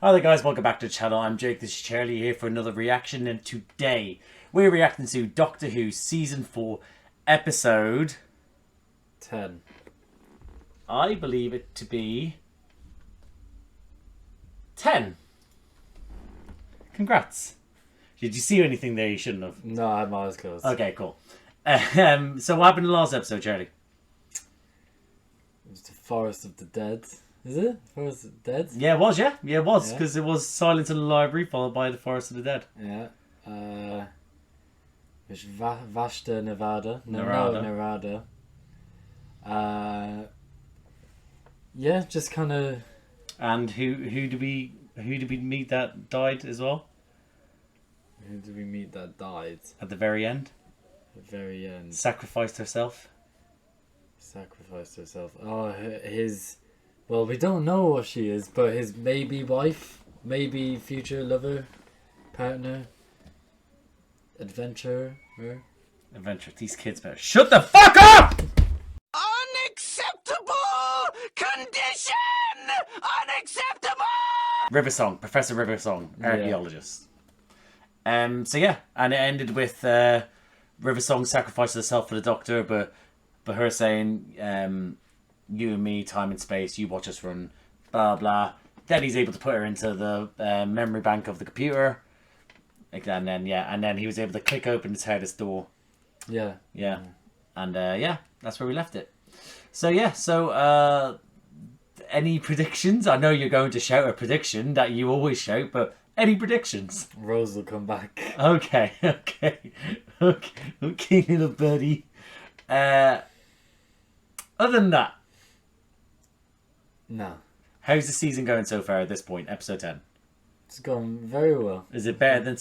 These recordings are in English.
Hi there guys, welcome back to the channel. I'm Jake, this is Charlie here for another reaction, and today we're reacting to Doctor Who Season 4 Episode 10. I believe it to be 10. Congrats. Did you see anything there you shouldn't have? No, I had my eyes closed. Okay, cool. So what happened in the last episode, Charlie? It was the Forest of the Dead. Is it? Forest of the Dead? Yeah, it was, yeah. Yeah, it was, because it was Silence in the Library, followed by the Forest of the Dead. Yeah. It's Vashta Nevada. Narada. Yeah, just kind of. And who did we meet that died as well? Who did we meet that died? At the very end? At the very end. Sacrificed herself. Sacrificed herself. Oh, his. Well, we don't know what she is, but his maybe wife, maybe future lover, partner, adventurer. Adventure. These kids better shut the fuck up! Unacceptable condition! Unacceptable! Riversong, Professor Riversong, archaeologist. So yeah, and it ended with Riversong sacrificing herself for the Doctor, but her saying, you and me, time and space, you watch us run, blah blah. Then he's able to put her into the memory bank of the computer, and then he was able to click open the TARDIS door. Yeah. And that's where we left it. So yeah, any predictions? I know you're going to shout a prediction that you always shout, but any predictions? Rose will come back. Okay, little birdie. Other than that, no. How's the season going so far at this point, episode 10? It's gone very well. Is it better than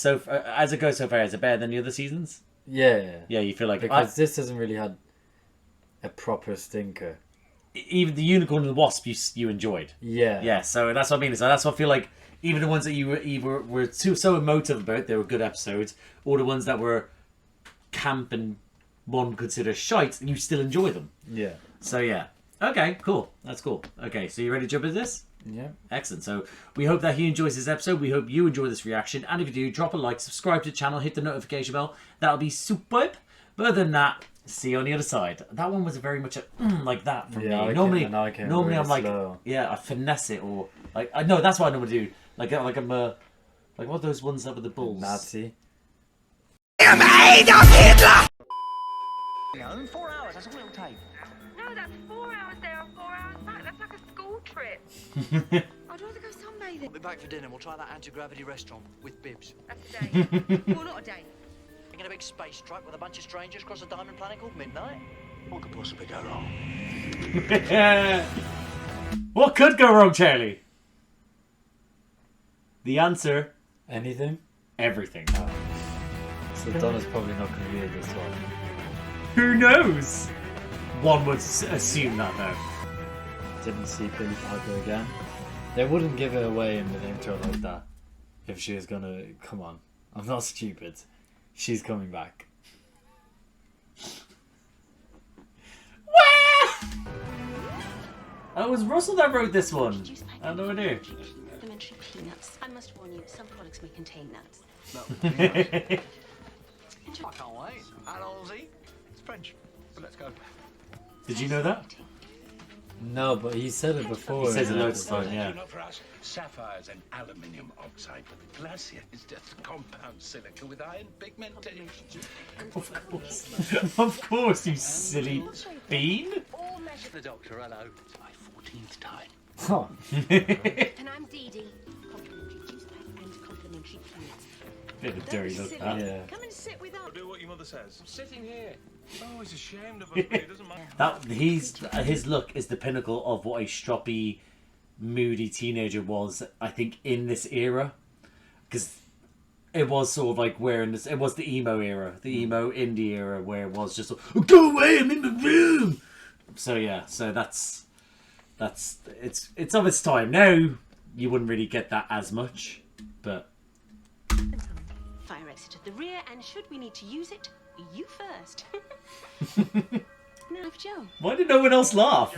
as it goes so far? Is it better than the other seasons? Yeah. Yeah, you feel like because this hasn't really had a proper stinker. Even the Unicorn and the Wasp, you enjoyed. Yeah. Yeah. So that's what I mean. So that's what I feel like. Even the ones that you were so emotive about, they were good episodes. Or the ones that were camp and one could consider shite, you still enjoy them. Yeah. So yeah. Okay, cool. That's cool. Okay, so you ready to jump into this? Yeah. Excellent. So we hope that he enjoys this episode. We hope you enjoy this reaction. And if you do, drop a like, subscribe to the channel, hit the notification bell. That'll be superb. But other than that, see you on the other side. That one was very much like that for me. Normally really I'm like, slow. Yeah, I finesse it or like I know that's what I normally do. Like I'm like what are those ones that were the bulls? Nazi. I'm Adolf Hitler! 4 hours, that's all it'll take. No, that's 4 hours there and 4 hours back. That's like a school trip. I'd rather go sunbathing. We'll be back for dinner and we'll try that anti-gravity restaurant with bibs. That's a day. Well, not a day. In a big space truck with a bunch of strangers across a diamond planet called Midnight. What could possibly go wrong? What could go wrong, Charlie? The answer... Anything? Everything. Oh. So Donna's probably not going to be in this one. Who knows? One would assume that, though. Didn't see Billy Piper again. They wouldn't give it away in the intro like that. If she was going to... Come on. I'm not stupid. She's coming back. It was Russell that wrote this one. I have no idea. Elementary peanuts. I must warn you, some products may contain nuts. No. I can't wait. Allons-y. It's French. But let's go. Did you know that? No, but he said it before. He says it loads of times, yeah. Not for us. Sapphire's an aluminium oxide, but the glacier is just compound silica with iron pigmentation. Of course, you silly bean. The doctor, hello. It's my 14th time. Oh. And I'm Dee Dee. Complimentary juice pack and complimentary peanuts. Bit of a dirty look, that. Yeah. Come and sit with us. Do what your mother says. I'm sitting here. Oh, he's ashamed of us, but he doesn't mind. His look is the pinnacle of what a stroppy, moody teenager was, I think, in this era. Because it was sort of like wearing this. It was the emo era, the emo indie era, where it was just like, go away, I'm in the room. So yeah, so it's of its time now. You wouldn't really get that as much, but Fire exit at the rear, and should we need to use it, you first. Now, Joe. why did no one else laugh?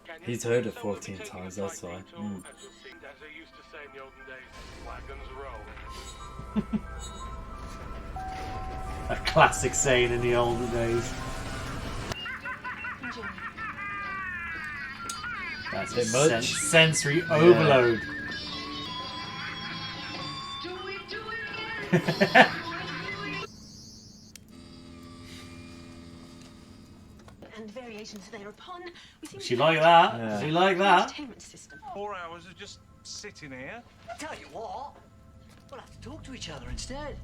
Can He's heard it 14 times, that's why. As they used to say in the olden days, wagons roll. A classic saying in the olden days. That's Bit a much. sensory overload. And variations thereupon. We seem She to like have that. Yeah. She like that. entertainment system. 4 hours of just sitting here. Tell you what, we'll have to talk to each other instead.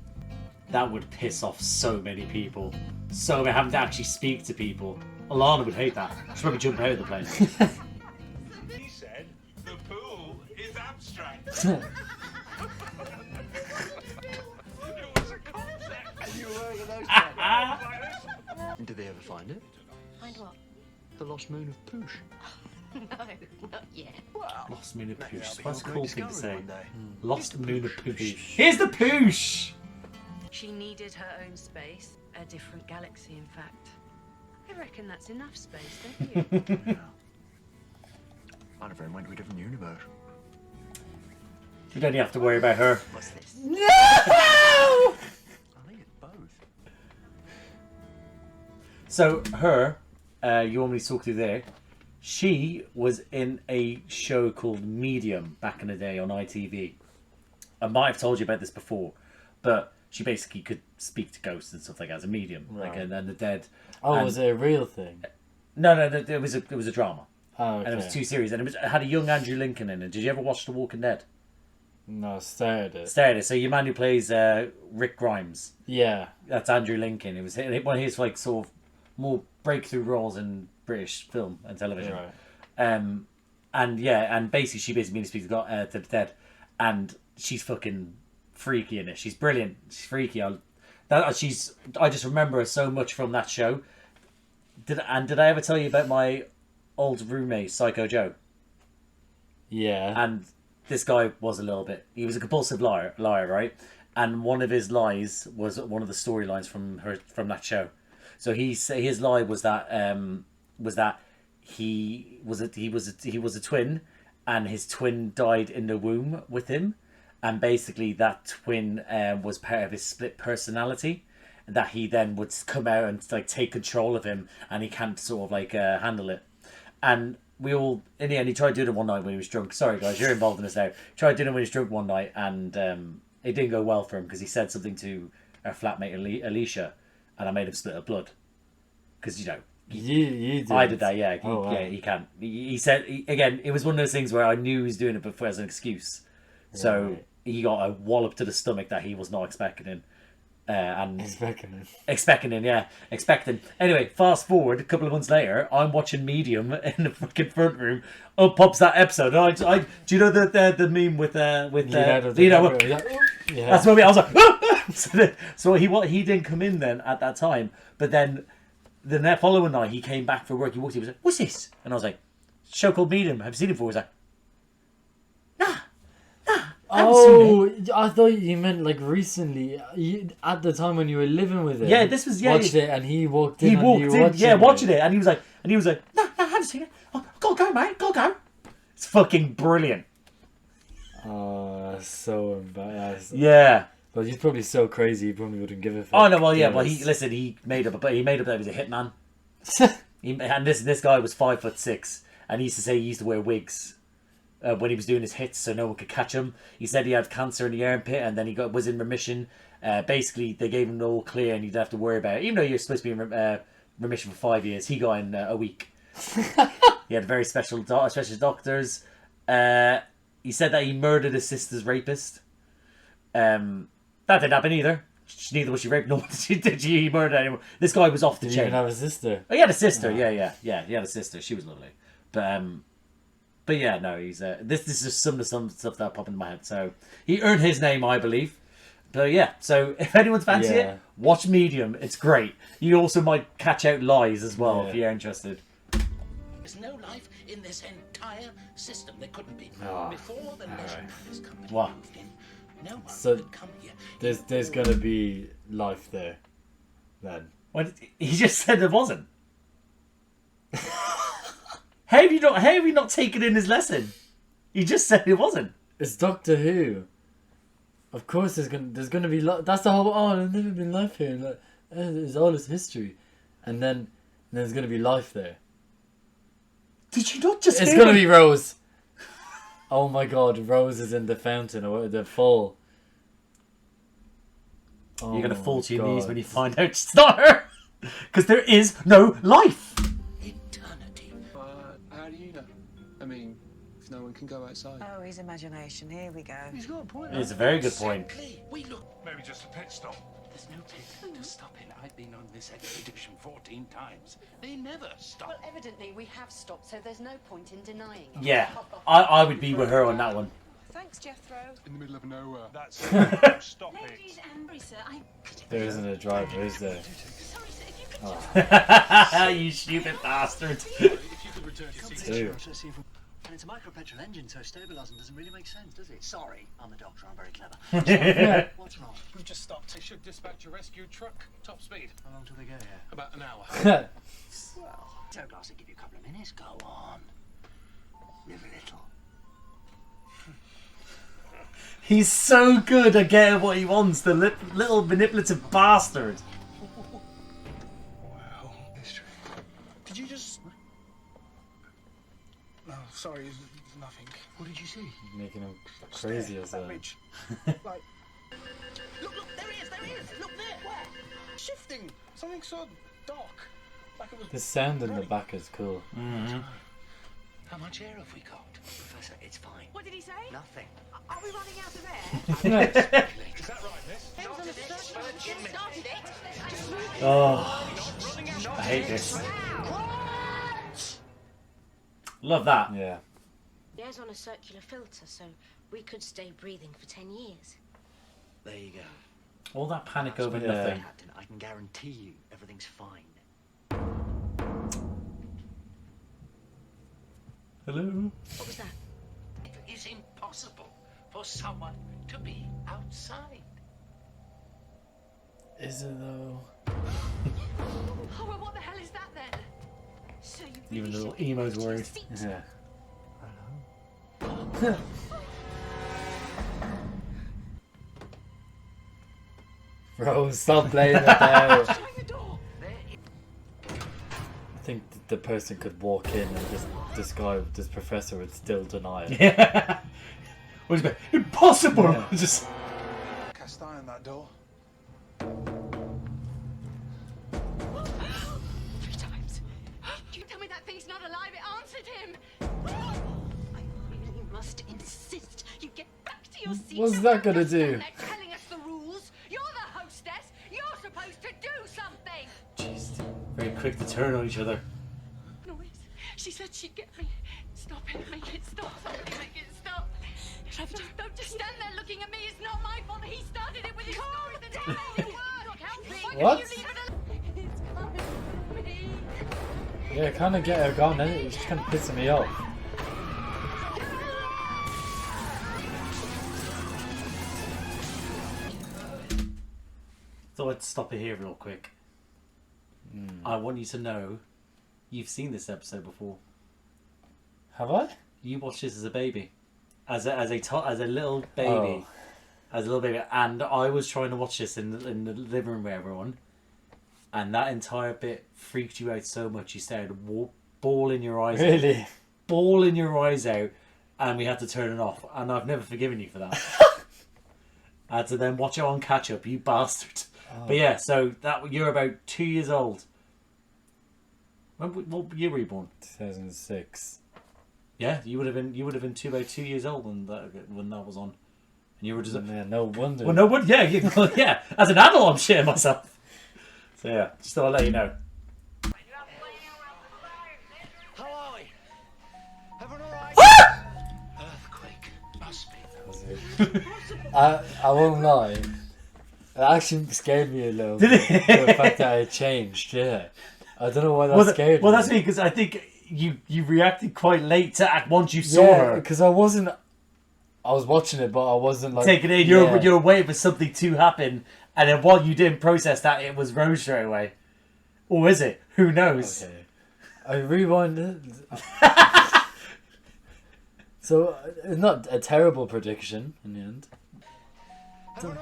That would piss off so many people. So many having to actually speak to people. Alana would hate that. She'd probably jump out of the plane. He said the pool is abstract. It was a concept. You were in those Did they ever find it? Find what? The lost moon of Poosh. No, not yet. Lost Moon of Maybe Poosh. that'll be That's a your cool great thing to say. discovery one day. Lost Moon of Poosh. Here's the Poosh! She needed her own space, a different galaxy, in fact. I reckon that's enough space, don't you? I'd have went to a different universe. You don't have to worry about her. What's this? No! I think it's both. So, her, you want me to talk through there, she was in a show called Medium back in the day on ITV. I might have told you about this before, but she basically could speak to ghosts and stuff like that as a medium, like Right. and the dead. Oh, And- was it a real thing? No, it was a drama, Oh, okay. and it was 2 series, and it had a young Andrew Lincoln in it. Did you ever watch The Walking Dead? No, stared at it. Stared it. So your man who plays Rick Grimes, Yeah. that's Andrew Lincoln. It was one of his like sort of more breakthrough roles in British film and television. Right. And yeah, and basically she basically means to speak to the dead, and she's fucking freaky in it. She's brilliant. She's freaky. I just remember her so much from that show. Did I ever tell you about my old roommate, Psycho Joe? Yeah. And this guy was a little bit. He was a compulsive liar, right? And one of his lies was one of the storylines from that show. So his lie was that he was a twin, and his twin died in the womb with him, and basically that twin was part of his split personality, that he then would come out and like take control of him, and he can't sort of like handle it. And we all, in the end, he tried doing it one night when he was drunk. Sorry guys, you're involved in this now. Tried doing it when he was drunk one night, and it didn't go well for him because he said something to our flatmate Alicia, and I made him split her blood. Because, you know, you did. I did that, yeah. Oh, wow. Yeah, he can't. He said, again, it was one of those things where I knew he was doing it before as an excuse. So Right. he got a wallop to the stomach that he was not expecting in. And Expecting it. expecting. Anyway, fast forward a couple of months later, I'm watching Medium in the fucking front room. Up pops that episode. And I do you know the meme with Leonardo Leonardo? DiCaprio, yeah. That's what I was like. so he didn't come in then at that time, but then the following night he came back for work. He walked in, he was like, "What's this?" And I was like, "Show called Medium. Have you seen it before?" He was like, "Nah." I haven't seen Oh, I thought you meant like recently. At the time when you were living with him. Yeah, this was Watched it, and he walked in. He and walked you in, watching yeah, watching it, and he was like, "No, I haven't seen it. Oh, gotta go, mate, gotta go." It's fucking brilliant. Oh, so embarrassed. Yeah. But he's probably so crazy. He probably wouldn't give a fuck. Oh no, well yeah, Yeah, well he made up that he was a hitman. And this guy was 5'6", and he used to say he used to wear wigs when he was doing his hits so no one could catch him. He said he had cancer in the armpit, and then was in remission. Basically, they gave him the all clear, and he didn't have to worry about it. Even though you're supposed to be in remission for 5 years, he got in a week. He had very special doctors. He said that he murdered his sister's rapist. That didn't happen either. Neither was she raped, nor did she murder anyone. This guy was off the Did he chain. even have a sister? Oh, he had a sister. Yeah. He had a sister. She was lovely. But yeah, no, he's this is just some stuff that popped in my head. So he earned his name, I believe. But yeah, so if anyone's fancy it, watch Medium. It's great. You also might catch out lies as well if you're interested. There's no life in this entire system. There couldn't be. Oh, Before the Leisure Finance Company What? moved in, no one So could come here. there's gonna be life there, then. Well, he just said there wasn't. How have you not taken in his lesson? You just said it wasn't. It's Doctor Who. Of course, there's gonna be that's the whole. Oh, there's never been life here. Like, there's all this history, and then there's gonna be life there. Did you not just? It's gonna be Rose. Oh my God, Rose is in the fountain or the fall. Oh, You're gonna fall to your God. knees when you find out it's not her, because there is no life. Eternity. How do you know? I mean, if no one can go outside. Oh, his imagination. Here we go. He's got a point. It's a very good point. Simply, we look. Maybe just a pit stop. There's no pit to stop in. I've been on this expedition 14 times. They never stop. Well, evidently we have stopped, so there's no point in denying it. Yeah, I would be with her on that one. Thanks, Jethro. In the middle of nowhere. That's stop it. Ladies and sir, There isn't a driver, is there? sorry, sir, if you could Oh. You stupid bastard. If you could return to seat. Two. And it's a micropetrol engine, so stabilising doesn't really make sense, does it? Sorry, I'm a doctor, I'm very clever. What's wrong? We've just stopped. They should dispatch a rescue truck. Top speed. How long till they get here? About an hour. Well, so glass will give you a couple of minutes. Go on. Live a little. He's so good at getting what he wants, the little manipulative bastard. Wow. History. Did you just... No, sorry, it's nothing. What did you see? Making him crazy as a. Ridge. Look, there he is, Look there, where? Shifting. Something so dark. Like it was... The sound in the back is cool. Mm-hmm. How much air have we got? Professor, it's fine. What did he say? Nothing. Are we running out of air? Is that right, miss? Started it. Oh, I hate this. Love that. Yeah. The air's on a circular filter, so we could stay breathing for 10 years. There you go. All that panic over Yeah. nothing. Captain, I can guarantee you everything's fine. Hello? What was that? It is impossible for someone to be outside. Is it though? Oh, well, what the hell is that then? So you Even really little should be emo's able to worried. use feet. Yeah. Bro, stop playing it now. Shutting the door. I think the person could walk in and this professor would still deny it. Yeah. What is it? Impossible! Yeah. Just. Cast iron that door. 3 times. You tell me that thing's not alive. It answered him. I really must insist you get back to your seat. What's that gonna do? They're telling us the rules. You're the hostess. You're supposed to do something. Jeez. Very quick to turn on each other. Noise. She said she'd get me. Stop it. Make it stop. Somebody make it stop. Trevor, don't just stand there looking at me. It's not my fault that he started it with his stories and it made it work. Help me. Why What? can't you leave it alone? It's coming to me. Yeah, kind of get her gone, and it's just kind of pissing me off. So let's stop it here real quick. I want you to know you've seen this episode before. Have I? You watched this as a baby. As a little baby. Oh. As a little baby. And I was trying to watch this in the living room with everyone. And that entire bit freaked you out so much you started bawling your eyes out. Really? Bawling your eyes out. And we had to turn it off. And I've never forgiven you for that. I had to then watch it on catch up, you bastard. Oh. But yeah, so that you're about 2 years old. What year were you born? 2006. Yeah, you would have been about 2 years old when that was on, and you were just Yeah, no wonder. well, no one, yeah, yeah. As an adult, I'm shitting myself. So yeah, just thought I'd let you know. How are we? Everyone alright? Earthquake must be. I won't lie. It actually scared me a little Did bit. it? The fact that I changed, yeah. I don't know why that scared me. Well, that's me because I think you reacted quite late to act once you saw her. Because I was watching it, but I wasn't like Take it in. You're waiting for something to happen, and then while you didn't process that, it was Rose straight away. Or is it? Who knows? Okay. I rewind. So, it's not a terrible prediction in the end. Earthquake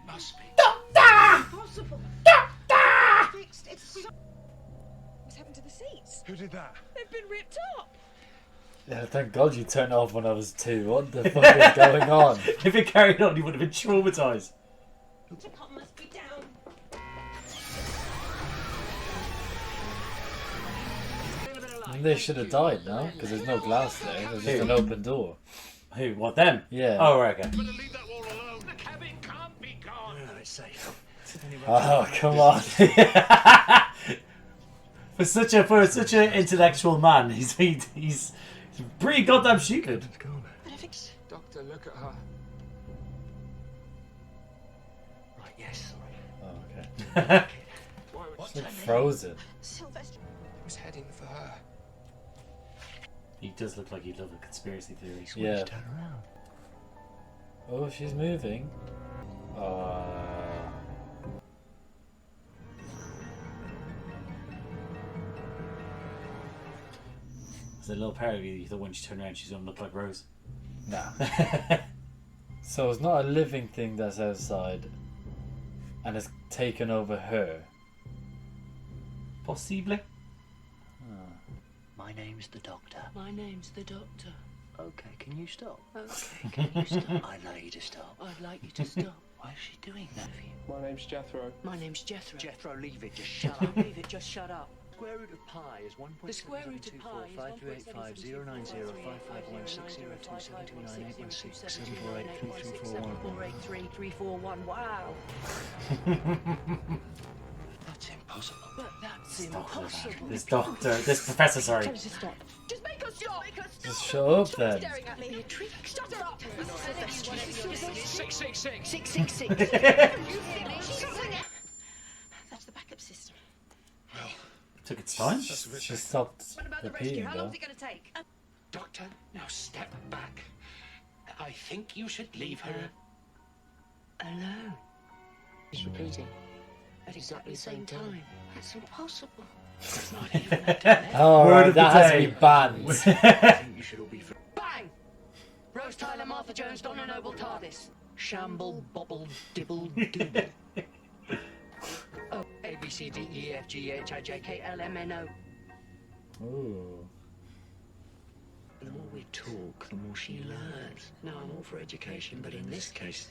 must be. Impossible. Fixed. What's happened to the seats? Who did that? They've been ripped up. Yeah, thank God you turned it off when I was 2. What the fuck is going on? If it carried on, you would have been traumatised. The pump must be down. They should have died now, because there's no glass there. There's just an open door. Who? What, them? Yeah. Oh, right, okay. Leave that wall alone. The cabin can't be gone. No, it's safe. Oh, come on. For such an intellectual man, he's pretty goddamn stupid. Doctor, look at her. Right, yes, sorry. Oh, okay. What's It's like frozen. Sylvester. I was heading for her. He does look like he'd love a conspiracy theory. Yeah. Turn around. Oh, she's moving. There's a little part of you thought when she turned around she's going to look like Rose. Nah. So it's not a living thing that's outside and it's taken over her. Possibly. My name's the Doctor. My name's the Doctor. Okay, can you stop? Okay, can you stop? I'd like you to stop. I'd like you to stop. Why is she doing that for you? My name's Jethro. My name's Jethro. Jethro, leave it. Just shut up. Leave it, just shut up. Square root of pi is 1.7. The square root of pi is 1.725055160290551160272981674833441. Wow. That's impossible. But that's impossible. This professor, sorry. Tell her to stop. Just make us stop. Make us stop. Just shut up Stop then. staring at me. Shut her up. 666. 666. That's the backup system. Took its time. She stopped What about the rescue? repeating How though. long's it going to take? Doctor, now step back. I think you should leave her. Alone. He's repeating. At exactly the same time. That's impossible. It's not even a delay. Oh, Word right, of the that has day. to be banned. I think you should all be. Bang! Rose Tyler, Martha Jones, Donna Noble, TARDIS. Shamble, bobble, dibble, dooble. Oh, A, B, C, D, E, F, G, H, I, J, K, L, M, N, O. Ooh. The more we talk, the more she learns. Now, I'm all for education, but in this case,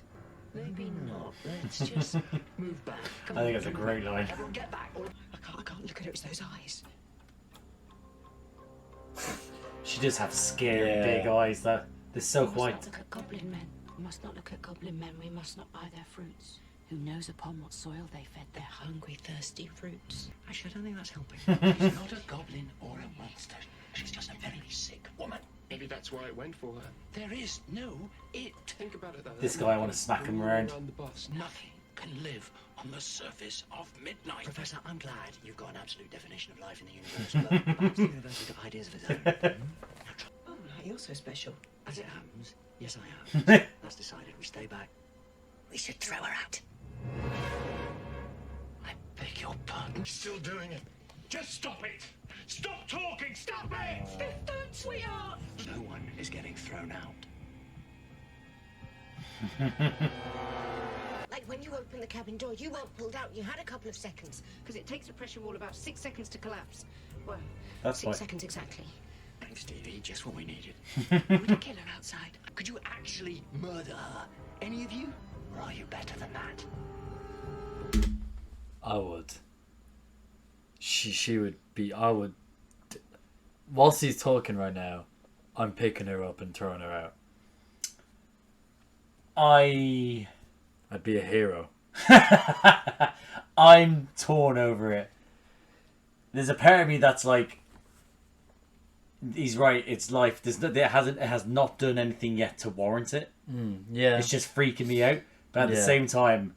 maybe not. Let's just move back. Come I think on, that's a come great on. line. Everyone get back. I can't look at her. It's those eyes. She does have scary Yeah. big eyes. They're so We must white. not look at goblin men. We must not look at goblin men. We must not buy their fruits. Who knows upon what soil they fed their hungry, thirsty fruits? Actually, I don't think that's helping. She's not a goblin or a monster. She's just a very sick woman. Maybe that's why it went for her. There is no it. Think about it though. This guy, I want to smack him around. The bus. Nothing can live on the surface of midnight. Professor, I'm glad you've got an absolute definition of life in the universe. But perhaps the universe has got ideas of its own. Oh, no, you're so special. As it happens, yes, I am. That's decided. We stay back. We should throw her out. I beg your pardon. Still doing it. Just stop it. Stop talking. Stop it. Don't, sweetheart. No one is getting thrown out. Like when you open the cabin door, you weren't pulled out. You had a couple of seconds. Because it takes a pressure wall about 6 seconds to collapse. Well, That's 6 why. seconds exactly. Thanks, Stevie. Just what we needed. Would you kill her outside? Could you actually murder her? Any of you? Or are you better than that? I would. She would be. I would. Whilst he's talking right now, I'm picking her up and throwing her out. I'd be a hero. I'm torn over it. There's a part of me that's like, he's right. It's life. It has not done anything yet to warrant it. Yeah. It's just freaking me out. But at the Yeah. same time,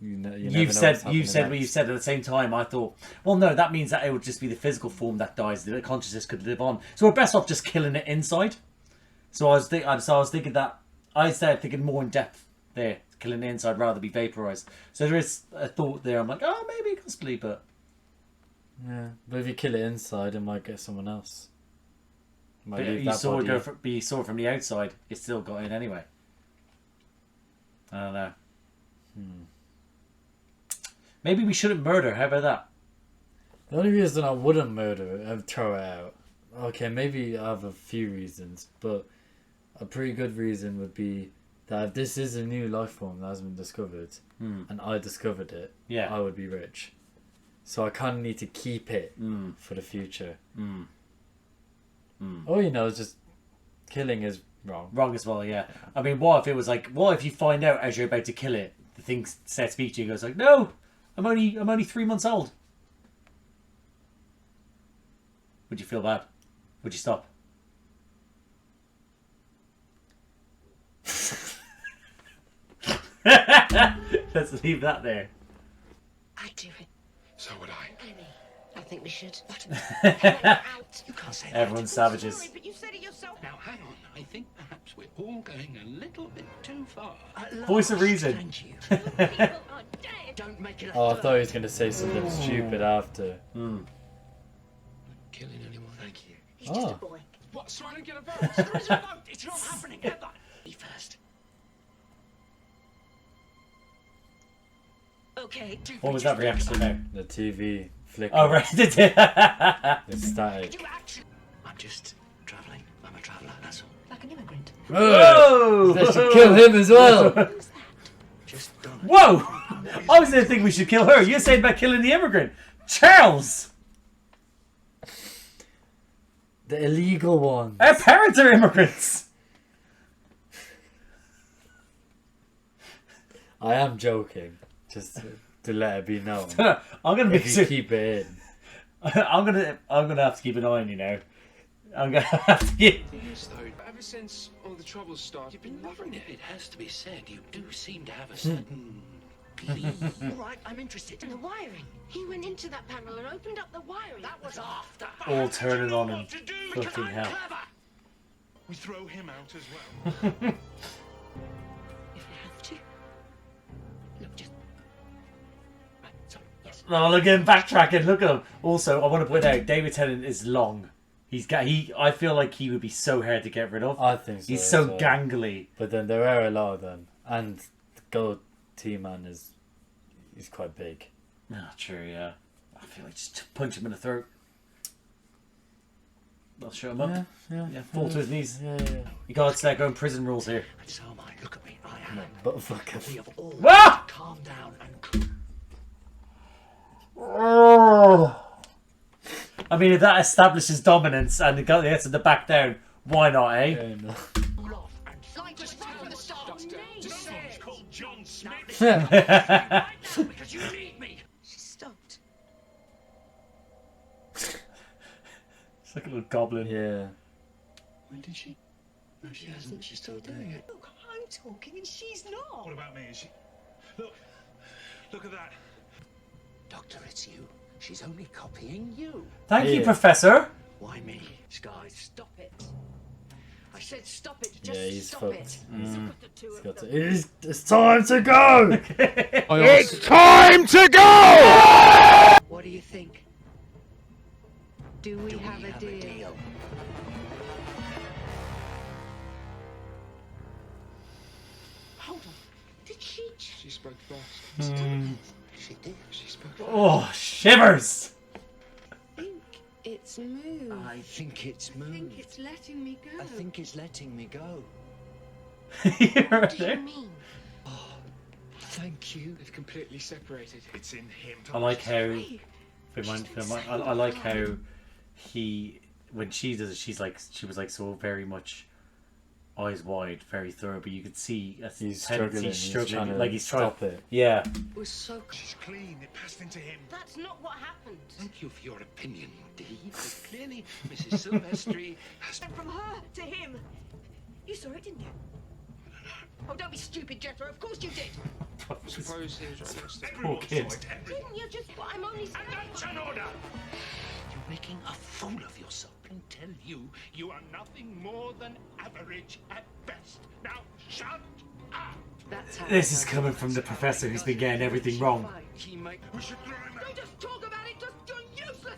you've said what you've said. At the same time, I thought, well, no, that means that it would just be the physical form that dies. The consciousness could live on. So we're best off just killing it inside. So I was thinking that I started thinking more in depth there, killing it inside rather than be vaporized. So there is a thought there. I'm like, oh, maybe possibly, but Yeah, but if you kill it inside, it might get someone else. Might But leave you that saw it body. but you saw it from the outside. It still got in anyway. I don't know. Maybe we shouldn't murder. How about that? The only reason I wouldn't murder it and throw it out, okay, maybe I have a few reasons, but a pretty good reason would be that if this is a new life form that hasn't been discovered, and I discovered it, Yeah. I would be rich. So I kind of need to keep it for the future. Or, you know, it's just killing is wrong. Wrong as well, yeah. I mean, what if it was like, what if you find out as you're about to kill it, the thing says speak to you and goes like, no, I'm only 3 months old. Would you feel bad? Would you stop? Let's leave that there. I'd do it. So would I. Annie, I think we should. Out. You can't say that. Everyone's savages. Sorry, but you said it yourself. Now, hang on. I think perhaps we're all going a little bit too far. Voice of reason. Thank you. People are dead. Don't make it a Oh, I third. thought he was going to say something stupid after. Killing anyone. Thank you. He's just a boy. What? So I don't get a vote? There is a vote. It's not happening ever. Me first. Okay. What was that reaction now? The TV flicker. Oh, right. It's static. You actually... I'm just travelling. I'm a traveller, that's all. Like an immigrant. Whoa! They should kill him as well. Who's that? Just done. Whoa! I was going to think we should kill her. You're saying about killing the immigrant. Charles! The illegal one. Our parents are immigrants. I am joking. Just to let it be known. I'm gonna be. If you keep it in. I'm gonna have to keep an eye on you now. I'm gonna have to keep. Yes, though. Ever since all the troubles started, you've been loving it. It has to be said, you do seem to have a certain glee. All right, I'm interested. And the wiring. He went into that panel and opened up the wiring. That was after. All turning on him. Fucking hell. We throw him out as well. If you have to. Look, just. Right, sorry, yes. Oh, look at him backtracking. Look at him. Also, I want to point out, David Tennant is long. I feel like he would be so hard to get rid of. I think so. He's so as well. gangly. But then there are a lot of them. And the goatee man he's quite big. Oh, true, yeah. I feel like just punch him in the throat. I'll shut him up. Yeah, fall to his knees. Yeah. You can't let go in prison rules here. And so am I. Look at me. I am. Butterfucker. We have all Ah! calm down and... I mean, if that establishes dominance and the answer to back down, why not, eh? Yeah, no. cool off and... Like just right from the start. This song's called John Smith. Because you need me. She stopped. It's like a little goblin. Yeah. When did she? No, she hasn't. She's still doing it. Look, I'm talking and she's not. What about me? Is she? Look at that. Doctor, it's you. She's only copying you. Thank you, Yeah. Professor. Why me? Guys, Stop it. I said stop it. Just Yeah, he's stop fucked. it. Look at the two of Got them. to, it's time to go! It's time to go! what do you think? Do we have a deal? Hold on. Did she just... She spoke first. She did. She spoke first. Oh, shivers. I think it's moved. I think it's I think moved. it's letting me go. I think it's letting me go. You're What do you there. mean? Thank you. They've completely separated. It's in him. I like how. Hey, I like how he, when she does it, she was like so very much eyes wide, very thorough, but you could see a He's tendency, struggling. He's trying to like he's trying. stop it. Yeah. it was so... She's clean. It passed into him. That's not what happened. Thank you for your opinion, Dee. But clearly, Mrs. Silvestri has... Went from her to him. You saw it, didn't you? Oh, don't be stupid, Jethro. Of course you did. Suppose he was right next to her. Poor kid. Didn't you just... Well, I'm only... That's an order. You're making a fool of yourself. I can tell you, you are nothing more than average at best. Now, shut up! That's how... This is coming from the professor who's been getting everything wrong. He might... We should throw him out. Don't just talk about it. Just you're useless.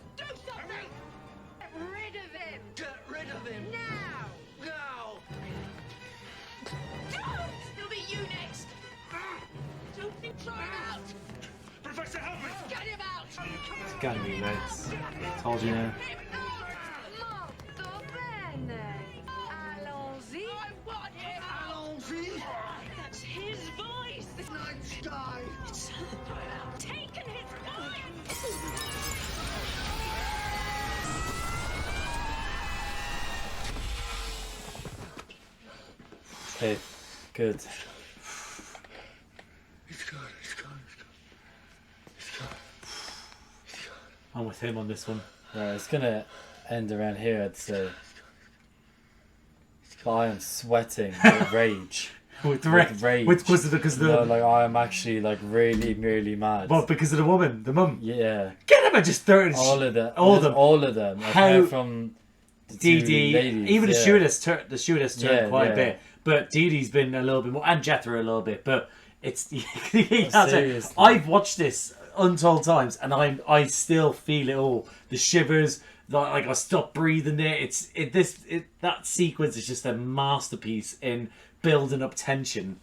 getting me legs. Told you. Yeah. Molto bene. Allons-y. I want it! Allons-y! That's his voice. It's night sky! It's taken his voice. Okay, good. It's good, it's good, it's good. It's good. It's good. I'm with him on this one. Right, it's gonna end around here, I'd say. But I am sweating with rage. With rage. Because of the No, like I am actually like really, really mad. Well, because of the woman, the mum. Yeah. Get him and just throw it. All of them. All of them. All of them. How Apart from the Dee two Dee, ladies, even the yeah. stewardess turned quite a bit. But Dee Dee's been a little bit more, and Jethro a little bit. But it's Seriously. I've watched this untold times, and I still feel it all. The shivers, like I stop breathing there. That sequence is just a masterpiece in building up tension,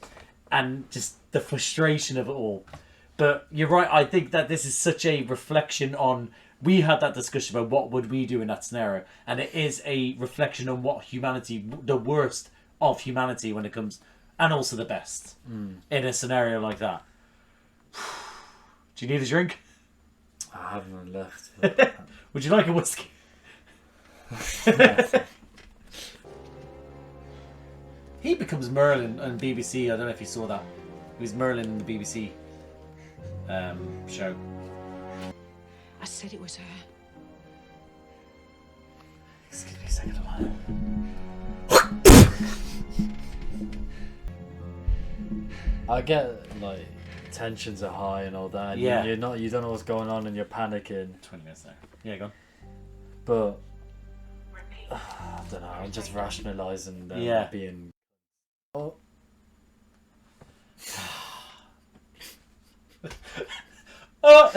and just the frustration of it all. But you're right. I think that this is such a reflection on. We had that discussion about what would we do in that scenario, and it is a reflection on what humanity, the worst of humanity when it comes, and also the best in a scenario like that. Do you need a drink? I have none left. But... Would you like a whiskey? He becomes Merlin on BBC. I don't know if you saw that. He was Merlin in the BBC show. I said it was her. Excuse me a second. I get like tensions are high and all that. And Yeah. you don't know what's going on and you're panicking. 20 minutes there. Yeah, go on. But I don't know. I'm just rationalising them being. Oh. Oh.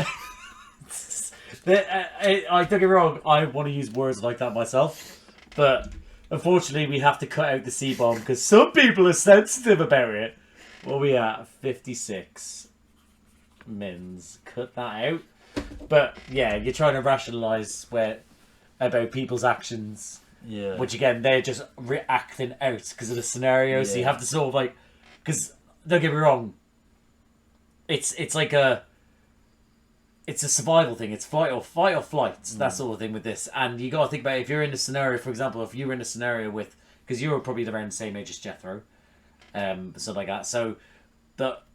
I don't get me wrong. I want to use words like that myself, but unfortunately, we have to cut out the C-bomb because some people are sensitive about it. What are we at? 56 mins. Cut that out. But yeah, you're trying to rationalise about people's actions. Yeah. Which again, they're just reacting out because of the scenario. Yeah. So you have to sort of like, because don't get me wrong. It's like it's a survival thing. It's fight or flight. That sort of thing with this. And you got to think about if you're in a scenario, for example, if you were in a scenario with, because you were probably around the same age as Jethro, something like that. So, but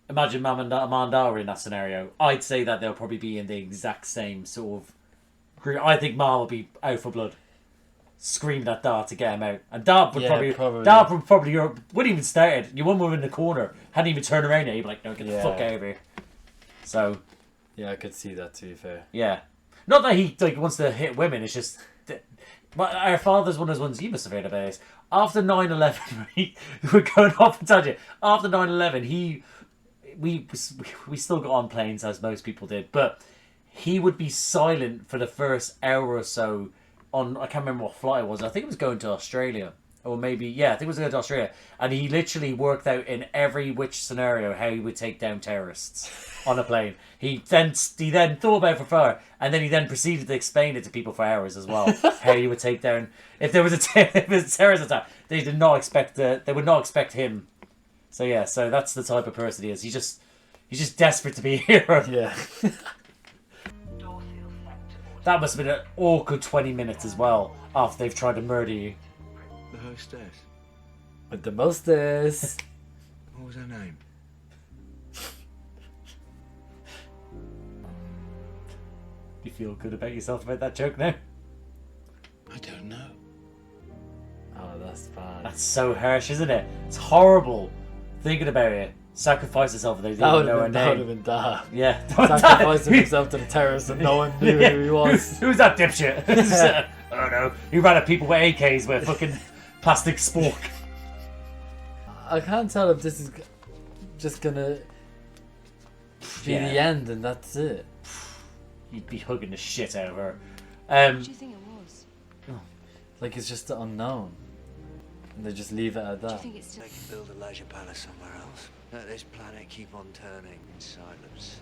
imagine Mum and Dad were in that scenario. I'd say that they'll probably be in the exact same sort of group. I think Mum would be out for blood, screaming at Dad to get him out, and Dad would probably wouldn't even started. You one in the corner, hadn't even turned around yet. He'd be like, "No, get the fuck out of here." So. Yeah, I could see that, to be fair. Yeah. Not that he wants to hit women, it's just... But our father's one of those ones, you must have heard about this. After 9/11, we're going off and tangent. After 9/11, we still got on planes, as most people did, but he would be silent for the first hour or so on... I can't remember what flight it was. I think it was going to Australia. Or maybe... Yeah, I think it was going to Australia. And he literally worked out in every which scenario how he would take down terrorists on a plane. He then thought about it for far, and then he then proceeded to explain it to people for hours as well. How he would take down if there was a terrorist attack. They would not expect him. So yeah, so that's the type of person he is. He's just desperate to be a hero. Yeah. That must have been an awkward 20 minutes as well after they've tried to murder you. The hostess. With the mostest. What was her name? You feel good about yourself about that joke now? I don't know. Oh, that's bad. That's so harsh, isn't it? It's horrible thinking about it. Sacrifice herself, they didn't know her name. That would have been dark. Yeah. Sacrificing himself to the terrorists and no one knew who he was. Who's that dipshit? I don't know. He ran at people with AKs with a fucking plastic spork. I can't tell if this is just gonna be the end and that's it. You'd be hugging the shit out of her. What do you think it was? Like it's just the unknown. And they just leave it at that. Do you think it's They can build a leisure palace somewhere else. Let this planet keep on turning in silence.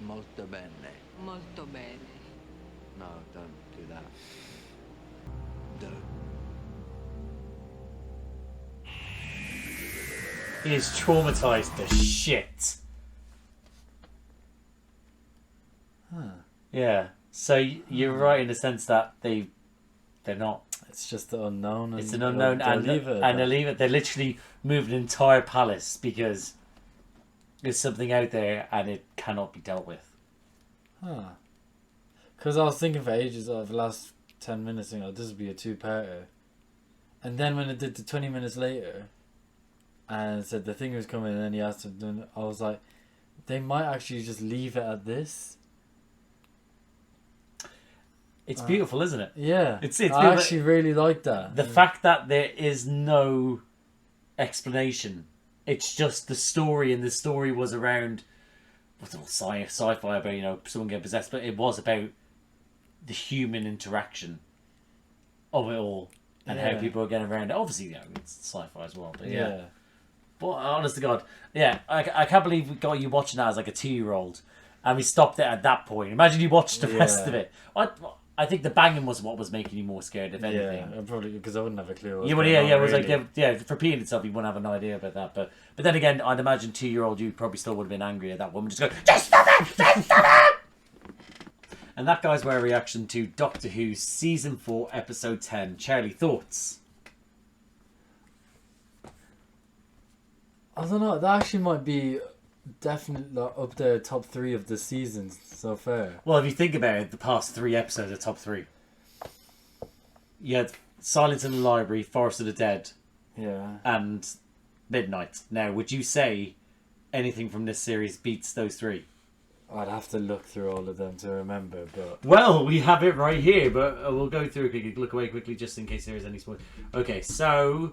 Molto bene. Molto bene. No, don't do that. Don't. He is traumatized to shit. Huh. Yeah. So you're right in the sense that they're not. It's just the unknown. It's and an unknown, they'll and leave it at they that. leave it. They literally move an entire palace because there's something out there and it cannot be dealt with. Huh. Because I was thinking for ages of the last 10 minutes, you know, this would be a two-parter. And then when it did the 20 minutes later, and said the thing was coming, and then he asked him, I was like, they might actually just leave it at this. It's beautiful, isn't it? Yeah. It's I beautiful. actually really like that. The fact that there is no explanation. It's just the story, and the story was around what's it all sci-fi about, you know, someone getting possessed, but it was about the human interaction of it all and how Yeah. people are getting around it. Obviously, you know, it's sci-fi as well, but yeah. Yeah. But honest to God, yeah, I can't believe we got you watching that as like a 2-year-old, and we stopped it at that point. Imagine you watched the rest Yeah. of it. I think the banging was what was making you more scared, if anything. Yeah, probably because I wouldn't have a clue. What Yeah, was well, going on, it was really. like for repeating itself, you wouldn't have an idea about that. But then again, I'd imagine 2-year-old you probably still would have been angry at that woman just going, just stop it, just stop it. And that, guys, were our reaction to Doctor Who season 4, episode 10. Charlie, thoughts? I don't know. That actually might be definitely up there, top 3 of the seasons so far. Well, if you think about it, the past 3 episodes are top 3. You had Silence in the Library, Forest of the Dead, Yeah. and Midnight. Now, would you say anything from this series beats those 3? I'd have to look through all of them to remember, but Well, we have it right here, but we'll go through it quickly. Look away quickly just in case there is any spoil. Okay, so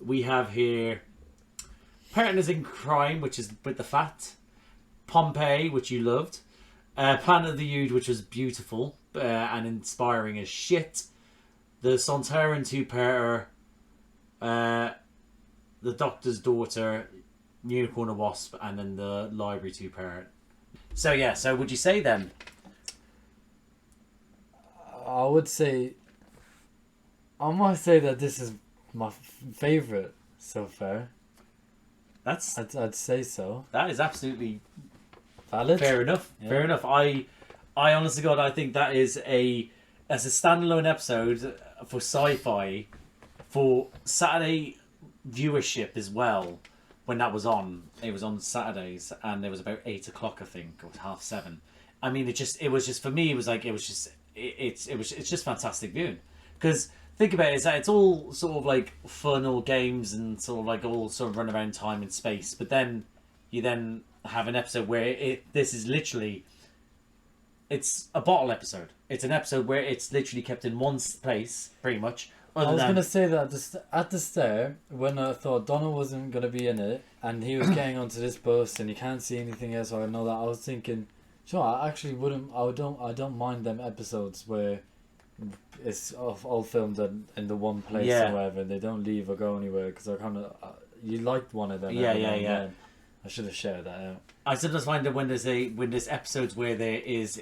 we have here Partners in Crime, which is with the fat. Pompeii, which you loved. Planet of the Ood, which was beautiful and inspiring as shit. The Sontaran 2-parter. The Doctor's Daughter. Unicorn and Wasp, and then the Library 2-parter. So yeah, so would you say then? I would say I might say that this is my favorite so far. I'd say so. That is absolutely valid. Fair enough. Yeah. Fair enough. I honestly, God, I think that is as a standalone episode for sci-fi, for Saturday viewership as well. When that was on, it was on Saturdays, and it was about 8 o'clock, I think, or 7:30. I mean, it was just for me. It was just fantastic viewing. Because think about it, is that it's all sort of like fun, all games, and sort of like all sort of run around time and space. But then you then have an episode where this is literally, it's a bottle episode. It's an episode where it's literally kept in one place, pretty much. I was going to say that at the start, when I thought Donna wasn't going to be in it, and he was getting onto this bus, and you can't see anything else, or I know that, I was thinking, sure, I actually wouldn't, I don't mind them episodes where it's all filmed in the one place Yeah. or whatever, and they don't leave or go anywhere, because I kind of, you liked one of them. Yeah, every yeah, now and yeah. then. I should have shared that out. I sometimes find that when there's episodes where there is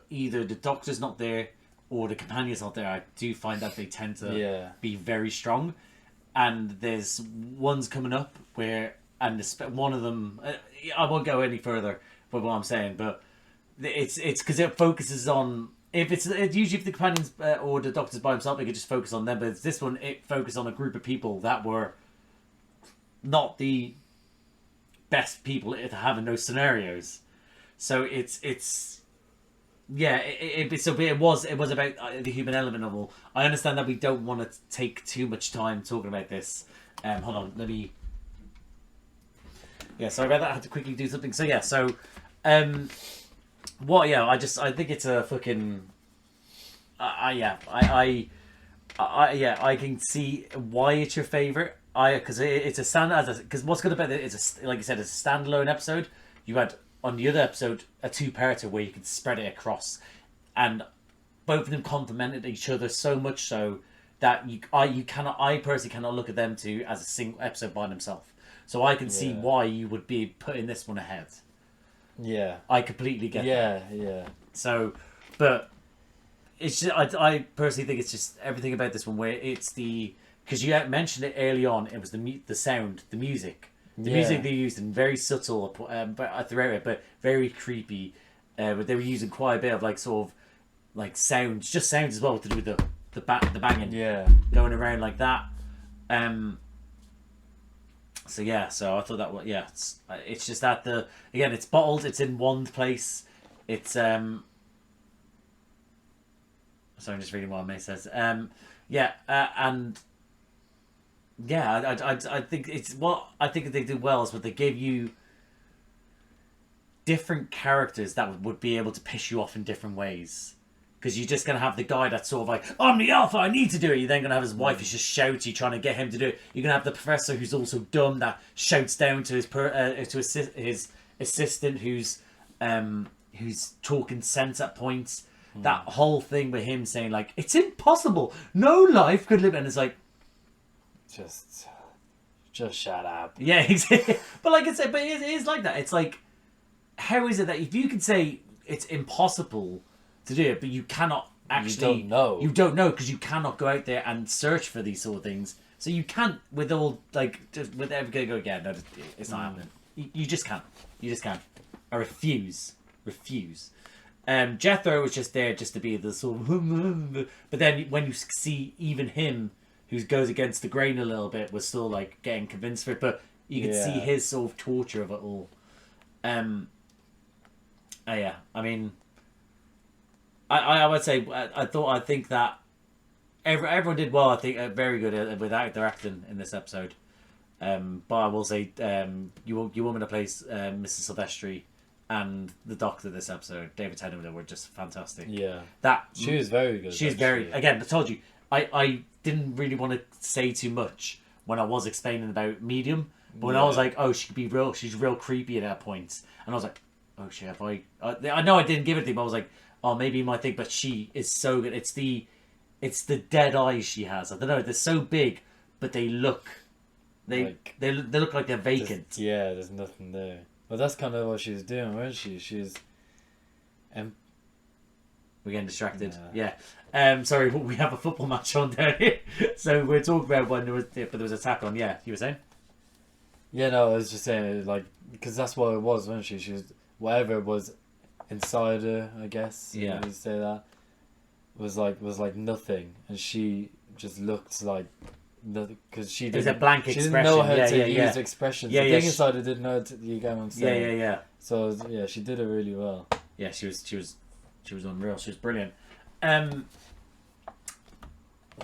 either the Doctor's not there or the companion's not there, I do find that they tend to be very strong. And there's ones coming up where, and one of them, I won't go any further with what I'm saying, but it's because it focuses on, usually if the companion's or the Doctor's by himself, they could just focus on them. But this one, it focused on a group of people that were not the best people to have in those scenarios. So it was about the human element of all. I understand that we don't want to take too much time talking about this. Hold on, let me. Yeah, sorry about that. I had to quickly do something. So yeah, I think it's a fucking. I can see why it's your favorite. Because it's a stand because what's good about it is like you said, it's a standalone episode. You had on the other episode a 2-parter where you could spread it across, and both of them complemented each other so much so that I personally cannot look at them two as a single episode by themselves. So I can see why you would be putting this one ahead. Yeah. I completely get that. Yeah. So, but it's just, I personally think it's just everything about this one where it's because you had mentioned it early on, it was the sound, the music. The music they used in very subtle but throughout it, but very creepy. But they were using quite a bit of like sort of like sounds, just sounds as well to do with the banging. Yeah. Going around like that. So yeah, so I thought that was it's just that it's bottled, it's in one place. It's sorry, I'm just reading what May says. And I think it's what I think they do well is what they give you different characters that would be able to piss you off in different ways. Because you're just going to have the guy that's sort of like, I'm the alpha, I need to do it. You're then going to have his wife who's just shouty, trying to get him to do it. You're going to have the professor who's also dumb, that shouts down to his assistant who's talking sense at points. That whole thing with him saying, like, it's impossible. No life could live. And it's like... Just shut up. Yeah, exactly. But like I said, but it is like that. It's like, how is it that if you can say it's impossible to do it, but you cannot actually... You don't know because you cannot go out there and search for these sort of things. So you can't, with all, like, just with everything go, yeah, no, it's not happening. You just can't. You just can't. I refuse. Jethro was just there just to be the sort of... But then when you see even him, who goes against the grain a little bit, was still, like, getting convinced for it. But you can see his sort of torture of it all. Yeah, I mean... I would say I think that everyone did well. I think very good with their acting in this episode. But I will say you woman that plays Mrs. Silvestri and the Doctor this episode, David Tennant, were just fantastic. Yeah, she was very good. She's very again. I told you I didn't really want to say too much when I was explaining about Medium, but when I was like, oh, she could be real. She's real creepy at that point, and I was like, oh shit. I know I didn't give it to him. But I was like, oh, maybe you might think, but she is so good. It's the dead eyes she has. I don't know. They're so big, but they look they look like they're vacant. There's nothing there. Well, that's kind of what she was doing, wasn't she? She's we're getting distracted. Yeah. Sorry, we have a football match on down here, so we're talking about when there was a tap on. Yeah, you were saying? Yeah, no, I was just saying, like, because that's what it was, wasn't she? She was whatever was inside her, I guess. Yeah. You say that was like nothing, and she just looked like nothing because she didn't. It was a blank she expression. didn't know how to use expressions. Yeah, the thing inside her didn't know how to. You get what I'm saying? Yeah. So yeah, she did it really well. Yeah, she was unreal. She was brilliant. What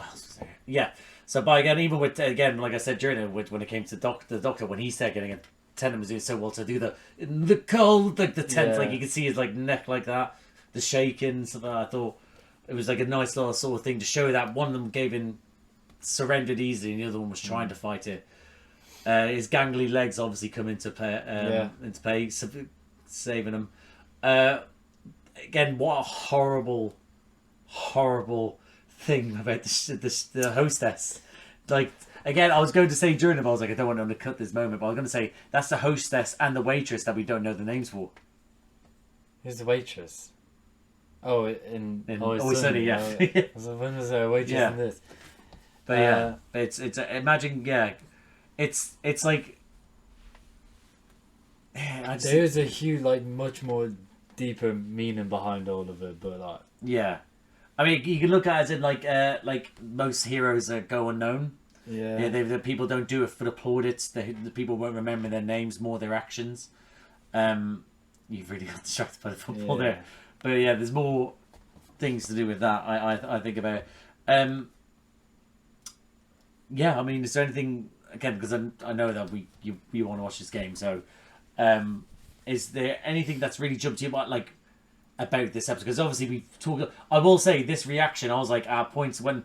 else was there? Yeah. So, but again, even with like I said during it, when it came to the doctor, when he said getting a Tennant was doing so well to do the cold, like the tenth, like you could see his like neck like that, the shaking. So I thought it was like a nice little sort of thing to show that one of them surrendered easily, and the other one was trying to fight it. His gangly legs obviously come into play, saving him. Again, what a horrible thing about the hostess. Like, again, I was going to say during it, I was like, I don't want to undercut this moment, but I was going to say that's the hostess and the waitress that we don't know the names for. Who's the waitress? Oh, in Always Sunny, yeah. So when was there a waitress in this? But yeah, it's imagine, it's like there's a huge, like, much more deeper meaning behind all of it, but like I mean, you can look at it as in like most heroes go unknown. Yeah, the people don't do it for the plaudits. The people won't remember their names, more their actions. You've really got distracted by the football there, but yeah, there's more things to do with that. I think about it. Yeah, I mean, is there anything again? Because I know that you want to watch this game, so is there anything that's really jumped to you about this episode? Because obviously we've talked. I will say this reaction. I was like at points where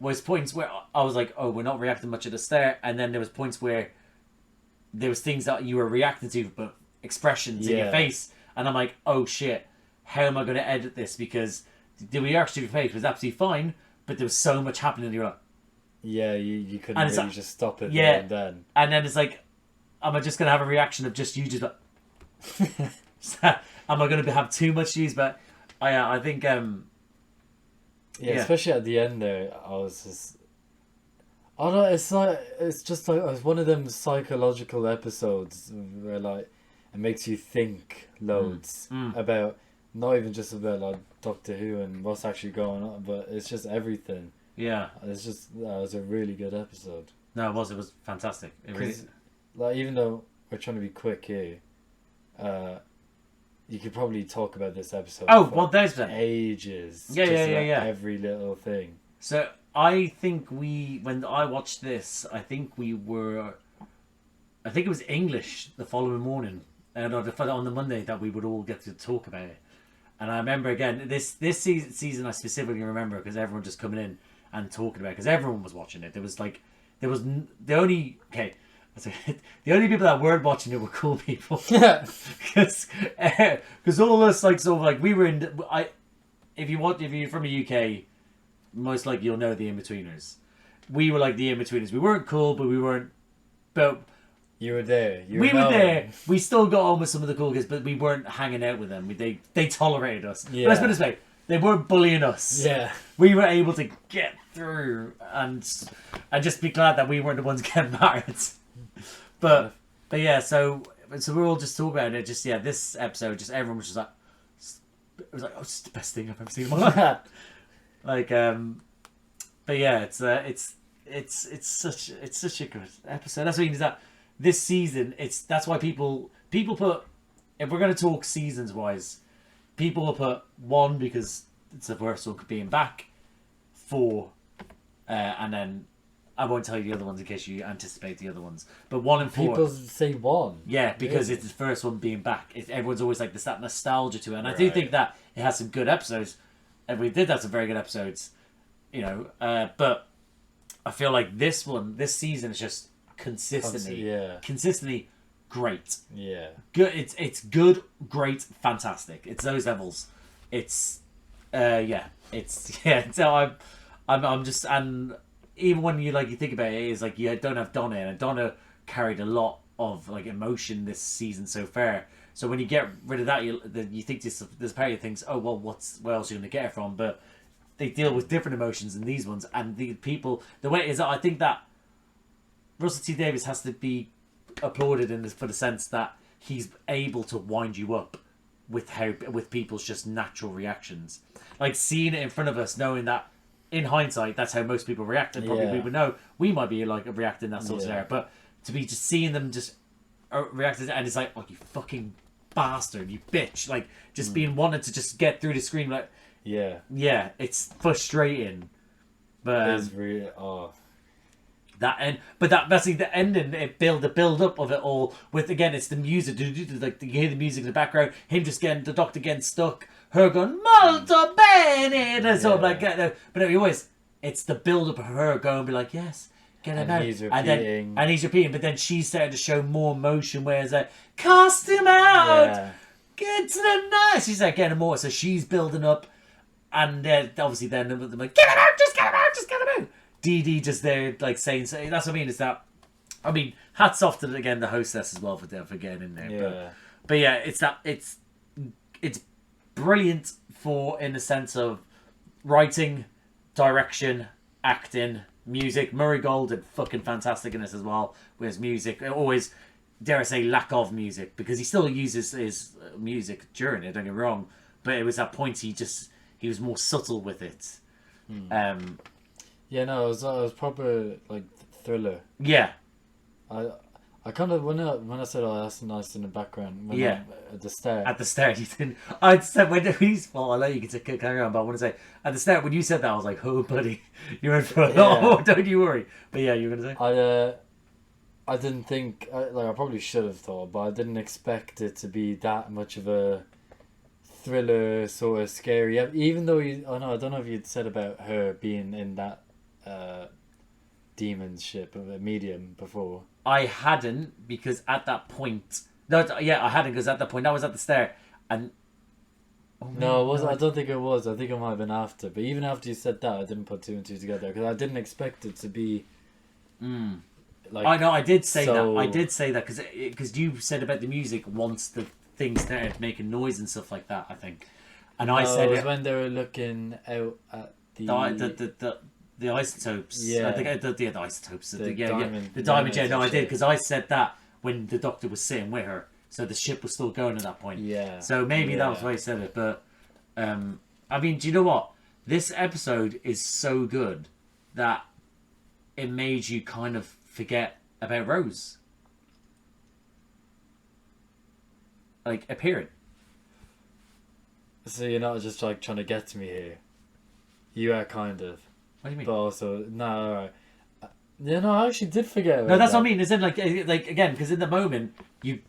I was like, oh, we're not reacting much at the start, and then there was points where there was things that you were reacting to, but expressions in your face, and I'm like, oh shit, how am I going to edit this? Because the reaction to your face was absolutely fine, but there was so much happening, and you're like, you couldn't really just stop it. Yeah, there and then it's like, am I just going to have a reaction of just you just like Am I going to have too much use? But I think yeah, especially at the end there, I was just. I don't know. It's just like it's one of them psychological episodes where like it makes you think loads about not even just about like Doctor Who and what's actually going on, but it's just everything. Yeah, it's just that was a really good episode. No, it was fantastic. It really. Like even though we're trying to be quick here, you could probably talk about this episode. Oh, well, there's ages. Yeah. Every little thing. So I think when I watched this, I think it was English the following morning, and on the Monday that we would all get to talk about it. And I remember again this season I specifically remember because everyone just coming in and talking about it because everyone was watching it. The only people that weren't watching it were cool people. Because all us like sort of like we were in. If you're from the UK, most likely you'll know the In-Betweeners. We were like the In-Betweeners. We weren't cool, but we weren't. But you were there. We were there. We still got on with some of the cool kids, but we weren't hanging out with them. They tolerated us. Yeah. Let's put it this way: they weren't bullying us. Yeah. We were able to get through and just be glad that we weren't the ones getting married. But yeah, so we're all just talking about it. Just this episode, just everyone was just like, it was like, oh, it's the best thing I've ever seen in my life. Like, but yeah, it's such a good episode. That's what is that this season. That's why people put, if we're gonna talk seasons wise, people will put 1 because it's the first one being back, 4, and then. I won't tell you the other ones in case you anticipate the other ones. But 1 and 4. People say 1. Yeah, because it's the first one being back. Everyone's always like, there's that nostalgia to it. And I do think that it has some good episodes. And we did have some very good episodes. But I feel like this season is just consistently great. Yeah. Good. It's good, great, fantastic. It's those levels. So I'm just, and even when you think about it, it's like you don't have Donna, and Donna carried a lot of like emotion this season so far. So when you get rid of that, you think this part of you thinks, oh well, where else are you going to get it from? But they deal with different emotions in these ones, and the way it is, I think that Russell T Davies has to be applauded for the sense that he's able to wind you up with people's just natural reactions, like seeing it in front of us, knowing that. In hindsight, that's how most people react, and probably we would know we might be like reacting that sort of there. But to be just seeing them just react, and it's like, oh, you fucking bastard, you bitch, like just being wanted to just get through the screen, like it's frustrating. But it's really that's the ending. The build up of it all with again, it's the music, like you hear the music in the background, him just getting the Doctor getting stuck. Her going molto bene, and sort of like but always it's the build up of her going be like yes, get him out, and he's repeating, but then she's starting to show more emotion, where it's like cast him out, get to the night. She's like getting more, so she's building up, and obviously then they're like get him out, just get him out, just get him out. Dee Dee just there like saying so. That's what I mean. Is that hats off to the hostess as well for getting in there. Yeah. But yeah, it's brilliant in the sense of writing, direction, acting, music. Murray Gold did fucking fantastic in this as well with his music. Always, dare I say, lack of music, because he still uses his music during it, don't get me wrong, but it was that point he was more subtle with it. Yeah, no, it was proper like thriller. Yeah. I kind of when I said, "Oh, that's nice in the background." At the start. At the start, you didn't. I said when he's. Well, I know you can carry on, but I want to say at the start when you said that, I was like, "Oh, buddy, you're in for a lot more. Don't you worry." But yeah, you were gonna say. I didn't think I probably should have thought, but I didn't expect it to be that much of a thriller, sort of scary. Even though I don't know if you'd said about her being in that demon ship of a medium before. I hadn't, because at that point... No, I hadn't, because at that point, that was at the start, and... No, it wasn't. I don't think it was. I think it might have been after. But even after you said that, I didn't put 2 and 2 together, because I didn't expect it to be... Like, I know, I did say that. I did say that, because you said about the music once the things started making noise and stuff like that, I think. And I said it was when they were looking out at the isotopes. Yeah. The isotopes. The diamond. diamond Yeah, no, I did, ship. because I said that when the Doctor was sitting with her. So the ship was still going at that point. Yeah. So maybe that was why I said it. But, I mean, do you know what? This episode is so good that it made you kind of forget about Rose. Like, appearing. So you're not just like trying to get to me here. You are kind of. What do you mean? But also, no, alright. Yeah, no, I actually did forget about No, that's that. what I mean. Is it like again? Because in the moment, you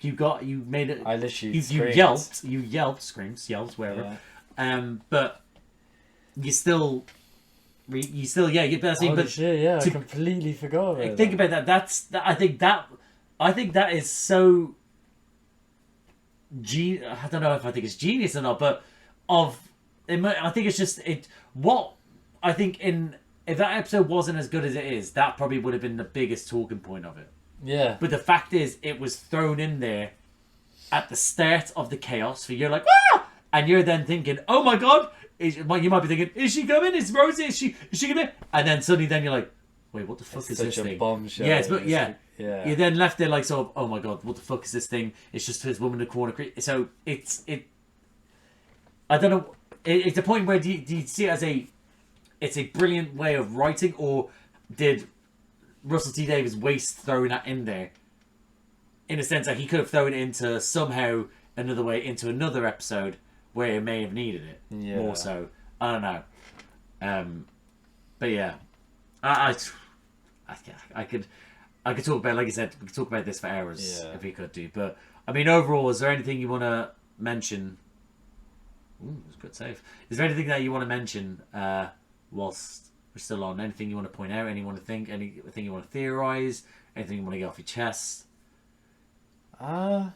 made it. I literally you yelped, screams, yells, wherever. Yeah. But you still, yeah. You better Holy but shit, yeah, I completely forgot about think about that. I think that is so. I don't know if I think it's genius or not, but I think it's just it. What I think if that episode wasn't as good as it is, that probably would have been the biggest talking point of it. Yeah. But the fact is, it was thrown in there at the start of the chaos. So you're like, ah! And you're then thinking, oh my god! You might be thinking, is she coming? Is Rosie? Is she coming? And then suddenly, you're like, wait, what the fuck is this thing? Bombshell. Yeah, yeah. You're then left there like, sort of, oh my god, what the fuck is this thing? It's just this woman in the corner. So I don't know. It's a point where do you see it as it's a brilliant way of writing, or did Russell T Davies waste throwing that in there? In a sense that he could have thrown it into somehow another way into another episode where it may have needed it more so. I don't know. But yeah, I could talk about, like I said, we could talk about this for hours if we could do. But I mean, overall, is there anything you want to mention? Ooh, it was good save. Is there anything that you want to mention whilst we're still on? Anything you want to point out? Anything you want to theorize? Anything you want to get off your chest? No.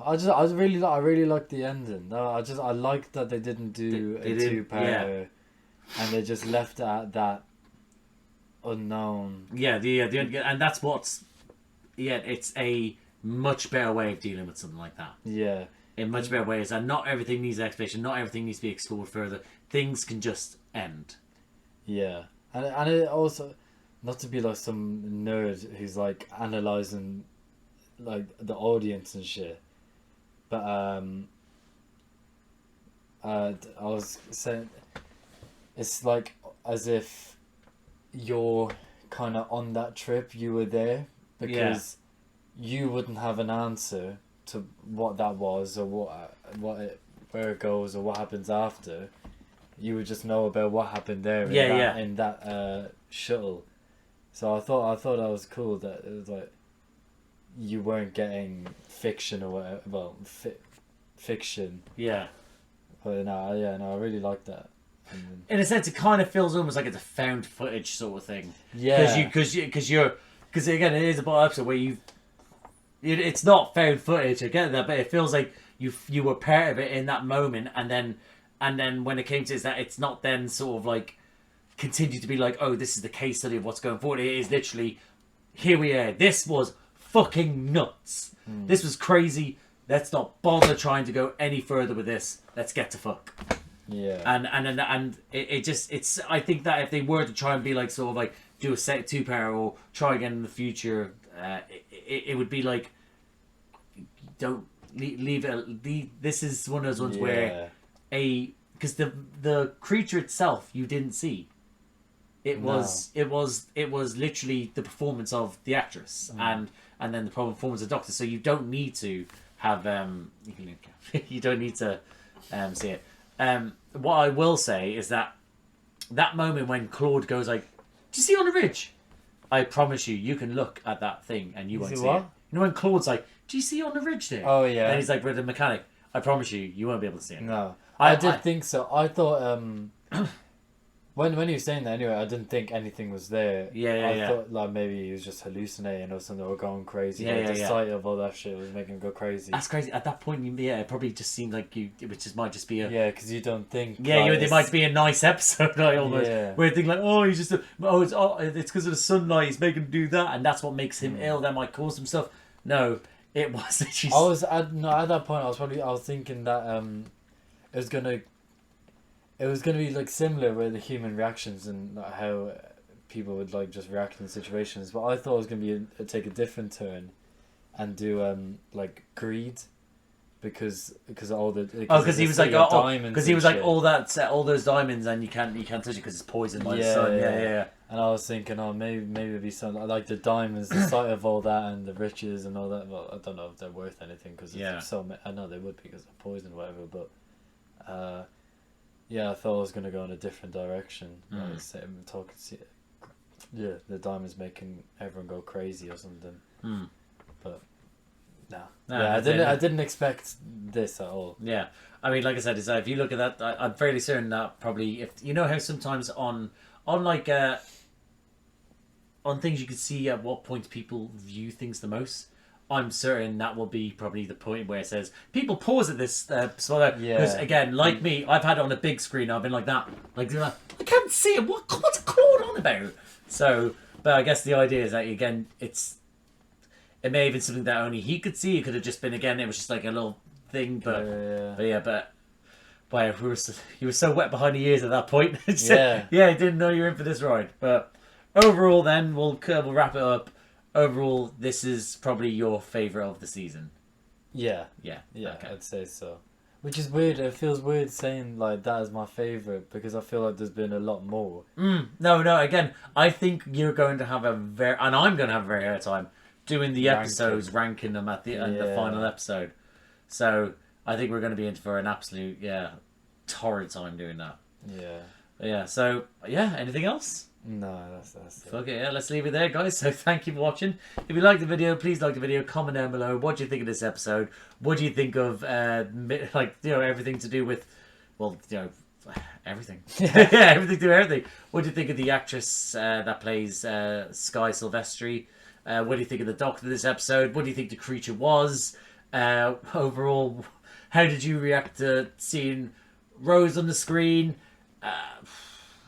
I really like the ending. No, I like that they didn't do a 2-part, and they just left it at that unknown. Yeah, and that's what's it's a much better way of dealing with something like that. Yeah. In much better ways, and not everything needs explanation, not everything needs to be explored further. Things can just end. Yeah. And it also, not to be like some nerd who's like analysing like the audience and shit, but I was saying it's like as if you're kind of on that trip, you were there, because you wouldn't have an answer to what that was, or where it goes, or what happens after. You would just know about what happened there in that shuttle. So I thought that was cool, that it was like you weren't getting fiction or whatever. Well, fiction. Yeah. But no, I really like that. In a sense, it kind of feels almost like it's a found footage sort of thing. Yeah. Because again, it is a bottle episode where it's not found footage. I get that, but it feels like you were part of it in that moment, and then when it came to that, it's not then sort of like continue to be like, oh, this is the case study of what's going forward. It is literally, here we are. This was fucking nuts. This was crazy. Let's not bother trying to go any further with this. Let's get to fuck. Yeah. And it's I think that if they were to try and be like sort of like do a set 2-part or try again in the future, it would be like, don't leave it. This is one of those ones where because the creature itself you didn't see. It was literally the performance of the actress and then the performance of the Doctor. So you don't need to have you don't need to see it. What I will say is that moment when Claude goes like, "Do you see on the ridge?" I promise you can look at that thing and you won't see what? it. You know when Claude's like, "Do you see on the ridge there?" Oh yeah. And he's like with the mechanic. I promise you won't be able to see it. No, I did think so. I thought when he was saying that anyway, I didn't think anything was there. I thought like maybe he was just hallucinating or something, or going crazy. The sight of all that shit was making him go crazy. That's crazy. At that point, it probably just seemed like might just be a because you don't think it might be a nice episode, like almost where you think like, oh, it's because of the sunlight, he's making him do that, and that's what makes him ill. That might cause some stuff. No, it wasn't. She's... I was at that point. I was thinking that it was gonna be like similar with the human reactions and how people would like just react in situations. But I thought it was gonna be take a different turn, and do like greed. Because all the because he was like all those diamonds and you can't touch it because it's poisoned by the sun. Yeah. And I was thinking, maybe it'd be something like the diamonds, the sight of all that and the riches and all that. Well, I don't know if they're worth anything because I know they would be because they're poisoned or whatever. But I thought I was gonna go in a different direction. The diamonds making everyone go crazy or something. But. No, I didn't expect this at all. Yeah, I mean, like I said, if you look at that, I'm fairly certain that probably if you know how sometimes on things you can see at what point people view things the most. I'm certain that will be probably the point where it says people pause at this because again, like me, I've had it on a big screen. I've been like that, like I can't see it. What's it going on about? So, but I guess the idea is that again, it may have been something that only he could see. It could have just been, again, it was just like a little thing. But wow, you were so wet behind the ears at that point. I didn't know you were in for this ride. But overall, then, we'll wrap it up. Overall, this is probably your favourite of the season. Yeah, okay. I'd say so. Which is weird. It feels weird saying like that is my favourite because I feel like there's been a lot more. No, again, I think you're going to have and I'm going to have a very hard time doing the episodes, ranking them at the final episode. So I think we're going to be in for an absolute torrid time doing that. So anything else? No, that's it. Okay, let's leave it there, guys. So thank you for watching. If you liked the video, please like the video, comment down below. What do you think of this episode? What do you think of everything to do with everything? Everything to do with everything. What do you think of the actress that plays Sky Silvestri? What do you think of the Doctor this episode? What do you think the creature was? Overall, how did you react to seeing Rose on the screen?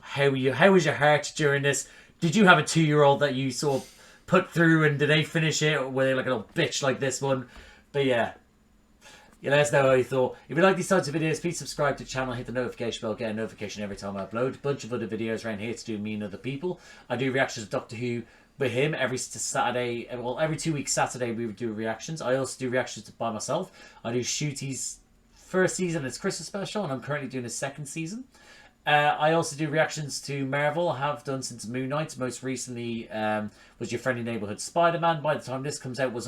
How was your heart during this? Did you have a 2-year-old that you sort of put through and did they finish it? Or were they like a little bitch like this one? But let us know how you thought. If you like these types of videos, please subscribe to the channel, hit the notification bell, get a notification every time I upload. A bunch of other videos around here to do me and other people. I do reactions to Doctor Who with him every Saturday. Well, every 2 weeks Saturday we would do reactions. I also do reactions by myself. I do Shooty's first season, it's Christmas special, and I'm currently doing his second season. I also do reactions to Marvel. I have done since Moon Knight. Most recently was Your Friendly Neighborhood Spider-Man. By the time this comes out, was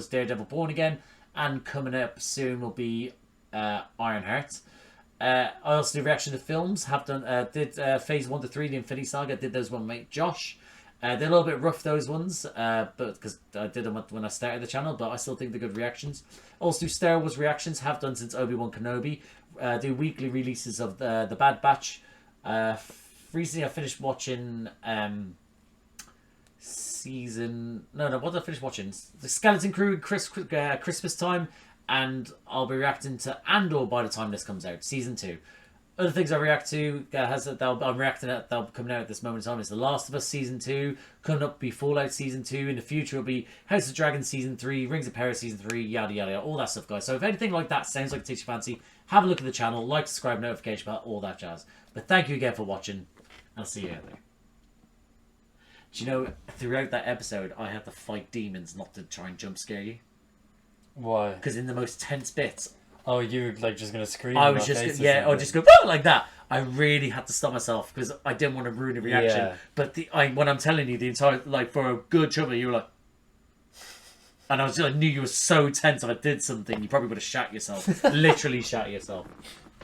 Daredevil Born Again, and coming up soon will be Ironheart. I also do reaction to films. Did Phase 1 to 3, the Infinity Saga. Did those with my mate Josh. They're a little bit rough, those ones, but because I did them when I started the channel, but I still think they're good reactions. Also do Star Wars reactions, have done since Obi-Wan Kenobi. Do weekly releases of the Bad Batch. Recently I finished watching what did I finish watching? The Skeleton Crew Christmas time, and I'll be reacting to Andor by the time this comes out, season 2. Other things I react to, I'm reacting at, they'll coming out at this moment in time, is The Last of Us Season 2, coming up will be Fallout Season 2, in the future will be House of Dragons Season 3, Rings of Power Season 3, yada yada yada, all that stuff, guys. So if anything like that sounds like it takes your fancy, have a look at the channel, like, subscribe, notification bell, all that jazz. But thank you again for watching, I'll see you out there. Do you know, throughout that episode, I had to fight demons not to try and jump scare you? Why? Because in the most tense bits... Oh, you were like just gonna scream. I was just just go "Whoa!" like that. I really had to stop myself because I didn't want to ruin the reaction. Yeah. But when I'm telling you the entire for a good chunk, you were like, and I knew you were so tense. If I did something, you probably would have shat yourself. Literally shat yourself.